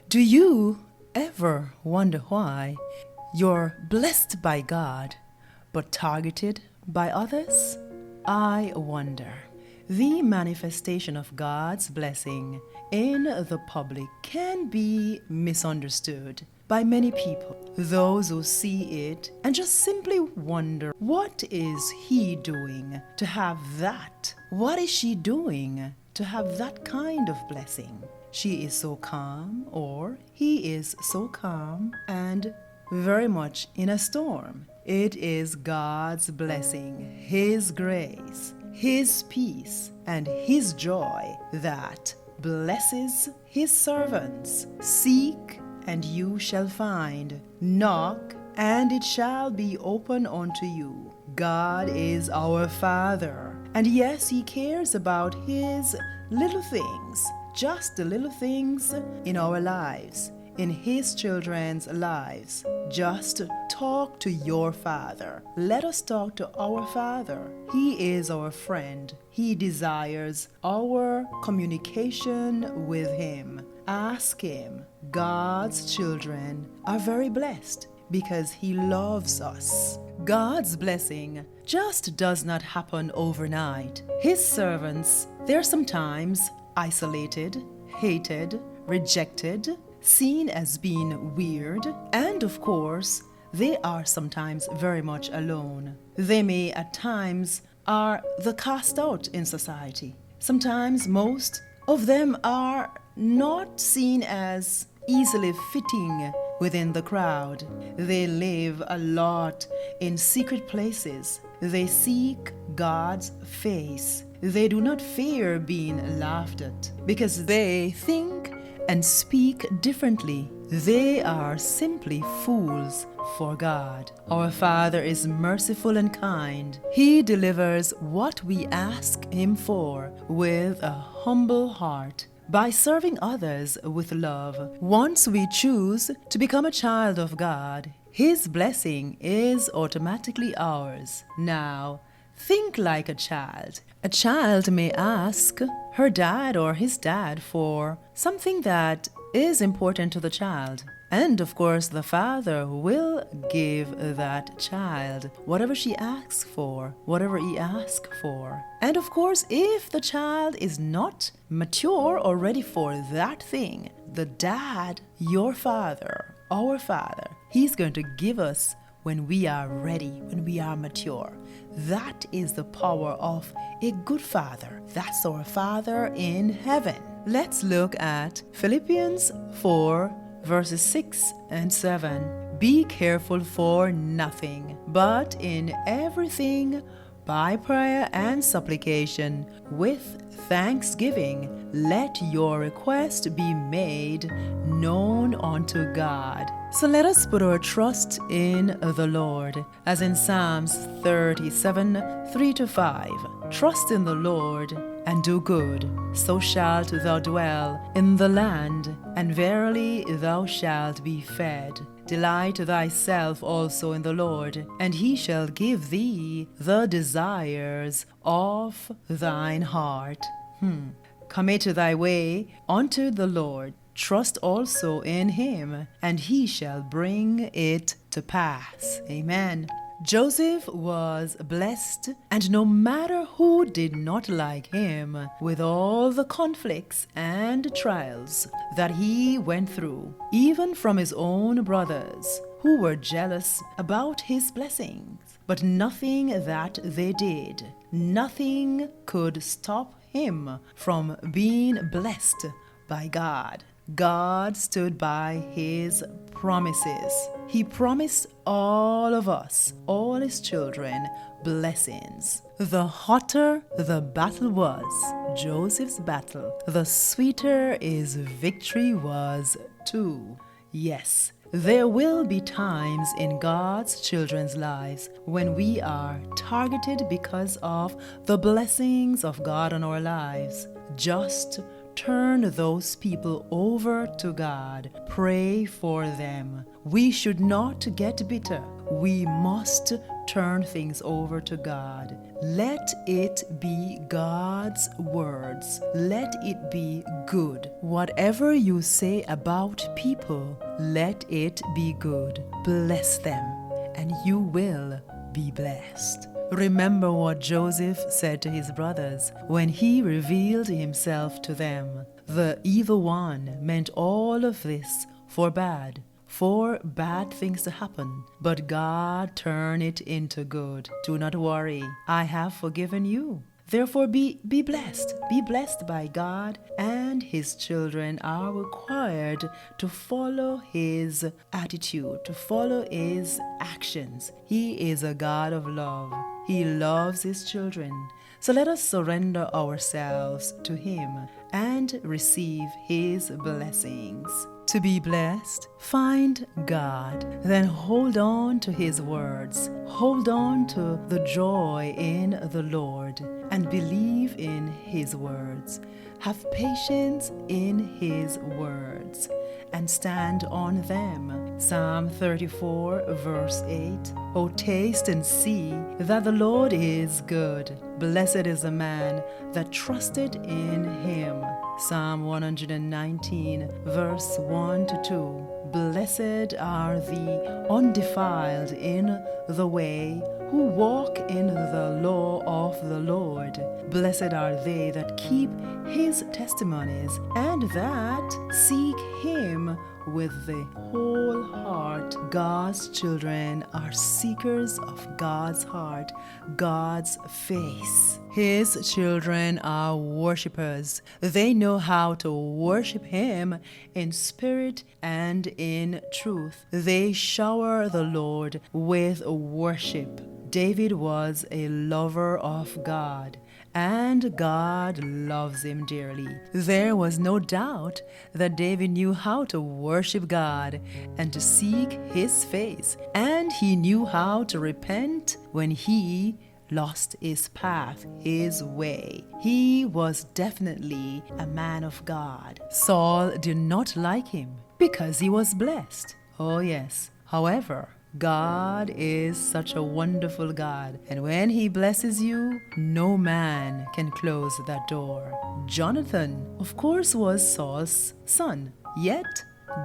Do you ever wonder why you're blessed by God but targeted by others? I wonder. The manifestation of God's blessing in the public can be misunderstood by many people. Those who see it and just simply wonder, what is he doing to have that? What is she doing to have that kind of blessing? She is so calm, or he is so calm and very much in a storm. It is God's blessing, His grace, His peace, and His joy that blesses His servants. Seek, and you shall find. Knock, and it shall be open unto you. God is our Father, and yes, He cares about His little things, just the little things in our lives, in His children's lives. Just talk to your Father. Let us talk to our Father. He is our friend. He desires our communication with Him. Ask Him. God's children are very blessed because He loves us. God's blessing just does not happen overnight. His servants, they're sometimes isolated, hated, rejected, seen as being weird, and of course, they are sometimes very much alone. They may at times are the cast out in society. Sometimes most of them are not seen as easily fitting within the crowd. They live a lot in secret places. They seek God's face. They do not fear being laughed at because they think and speak differently. They are simply fools for God. Our Father is merciful and kind. He delivers what we ask Him for with a humble heart, by serving others with love. Once we choose to become a child of God, His blessing is automatically ours. Now, think like a child. A child may ask her dad or his dad for something that is important to the child. And of course, the father will give that child whatever she asks for, whatever he asks for. And of course, if the child is not mature or ready for that thing, the dad, your father, our Father, He's going to give us when we are ready, when we are mature. That is the power of a good father. That's our Father in heaven. Let's look at Philippians 4, verses 6 and 7. Be careful for nothing, but in everything, by prayer and supplication, with thanksgiving, let your request be made known unto God. So let us put our trust in the Lord, as in Psalms 37, 3-5. Trust in the Lord and do good, so shalt thou dwell in the land, and verily thou shalt be fed. Delight thyself also in the Lord, and He shall give thee the desires of thine heart. Commit thy way unto the Lord. Trust also in Him, and He shall bring it to pass. Amen. Joseph was blessed, and no matter who did not like him, with all the conflicts and trials that he went through, even from his own brothers who were jealous about his blessings, but nothing that they did, nothing could stop him from being blessed by God. God stood by His promises. He promised all of us, all His children, blessings. The hotter the battle was, Joseph's battle, the sweeter his victory was too. Yes, there will be times in God's children's lives when we are targeted because of the blessings of God on our lives. Just turn those people over to God. Pray for them. We should not get bitter. We must turn things over to God. Let it be God's words. Let it be good. Whatever you say about people, let it be good. Bless them, and you will be blessed. Remember what Joseph said to his brothers when he revealed himself to them. The evil one meant all of this for bad things to happen, but God turned it into good. Do not worry, I have forgiven you. Therefore be blessed. Be blessed by God, and his children are required to follow his attitude, to follow his actions. He is a God of love. He loves his children. So let us surrender ourselves to him and receive his blessings. To be blessed, find God, then hold on to his words. Hold on to the joy in the Lord and believe in his words. Have patience in his words and stand on them. Psalm 34 verse 8. Oh, taste and see that the Lord is good. Blessed is the man that trusted in him. Psalm 119 verse 1 to 2. Blessed are the undefiled in the way, who walk in the law of the Lord. Blessed are they that keep his testimonies, and that seek him with the whole heart. God's children are seekers of God's heart, God's face. His children are worshipers. They know how to worship him in spirit and in truth. They shower the Lord with worship. David was a lover of God, and God loves him dearly. There was no doubt that David knew how to worship God and to seek his face, and he knew how to repent when he lost his path, his way. He was definitely a man of God. Saul did not like him because he was blessed. Oh yes. However, God is such a wonderful God, and when he blesses you, no man can close that door. Jonathan, of course, was Saul's son, yet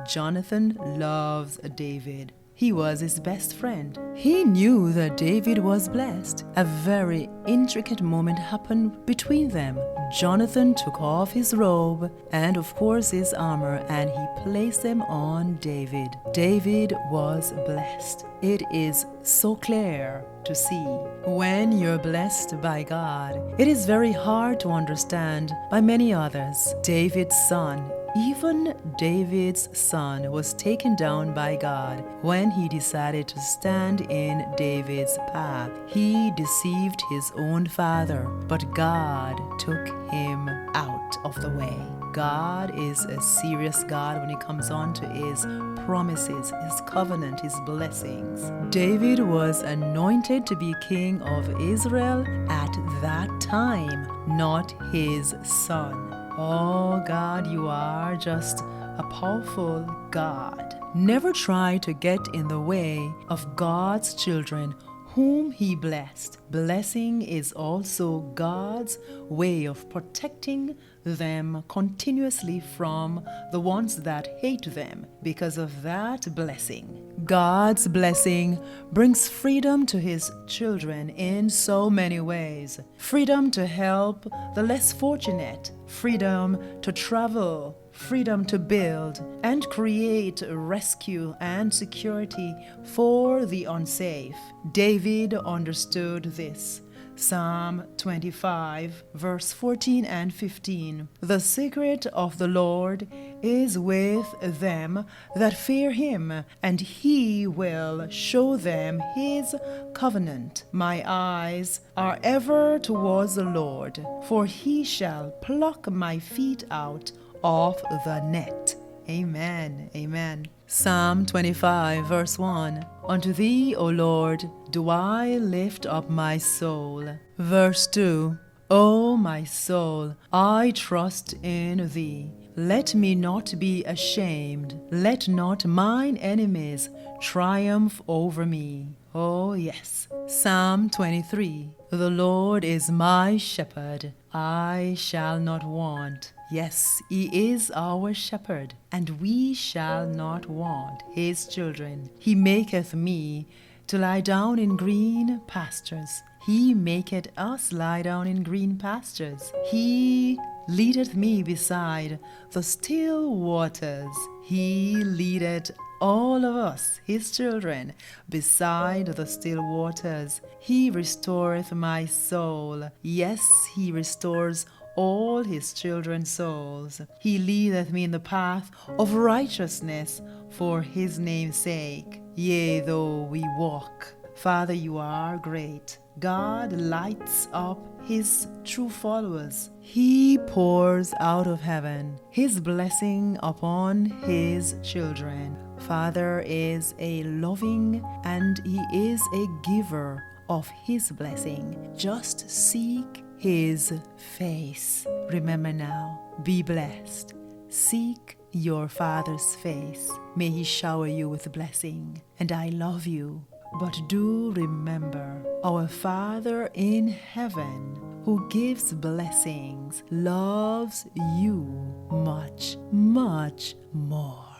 Jonathan loves David. He was his best friend. He knew that David was blessed. A very intricate moment happened between them. Jonathan took off his robe and, of course, his armor, and he placed them on David. David was blessed. It is so clear to see. When you're blessed by God, it is very hard to understand by many others. David's son, even David's son, was taken down by God when he decided to stand in David's path. He deceived his own father, but God took him out of the way. God is a serious God when it comes on to his promises, his covenant, his blessings. David was anointed to be king of Israel at that time, not his son. Oh God, you are just a powerful God. Never try to get in the way of God's children whom he blessed. Blessing is also God's way of protecting them continuously from the ones that hate them. Because of that blessing, God's blessing brings freedom to his children in so many ways. Freedom to help the less fortunate, freedom to travel, freedom to build and create rescue and security for the unsafe. David understood this. Psalm 25, verse 14 and 15. The secret of the Lord is with them that fear him, and he will show them his covenant. My eyes are ever towards the Lord, for he shall pluck my feet out of the net. Amen. Amen. Psalm 25, verse 1. Unto thee, O Lord, do I lift up my soul. Verse 2. O my soul, I trust in thee. Let me not be ashamed. Let not mine enemies triumph over me. Oh, yes. Psalm 23. The Lord is my shepherd. I shall not want. Yes, He is our shepherd, and we shall not want, His children. He maketh me to lie down in green pastures. He maketh us lie down in green pastures. He leadeth me beside the still waters. He leadeth all of us, His children, beside the still waters. He restoreth my soul. Yes, He restores all His children's souls. He leadeth me in the path of righteousness for His name's sake. Yea, though we walk. Father, you are great. God lights up His true followers. He pours out of heaven His blessing upon His children. Father is a loving and He is a giver of His blessing. Just seek His face. Remember now, be blessed. Seek your Father's face. May He shower you with blessing. And I love you. But do remember, our Father in heaven, who gives blessings, loves you much, much more.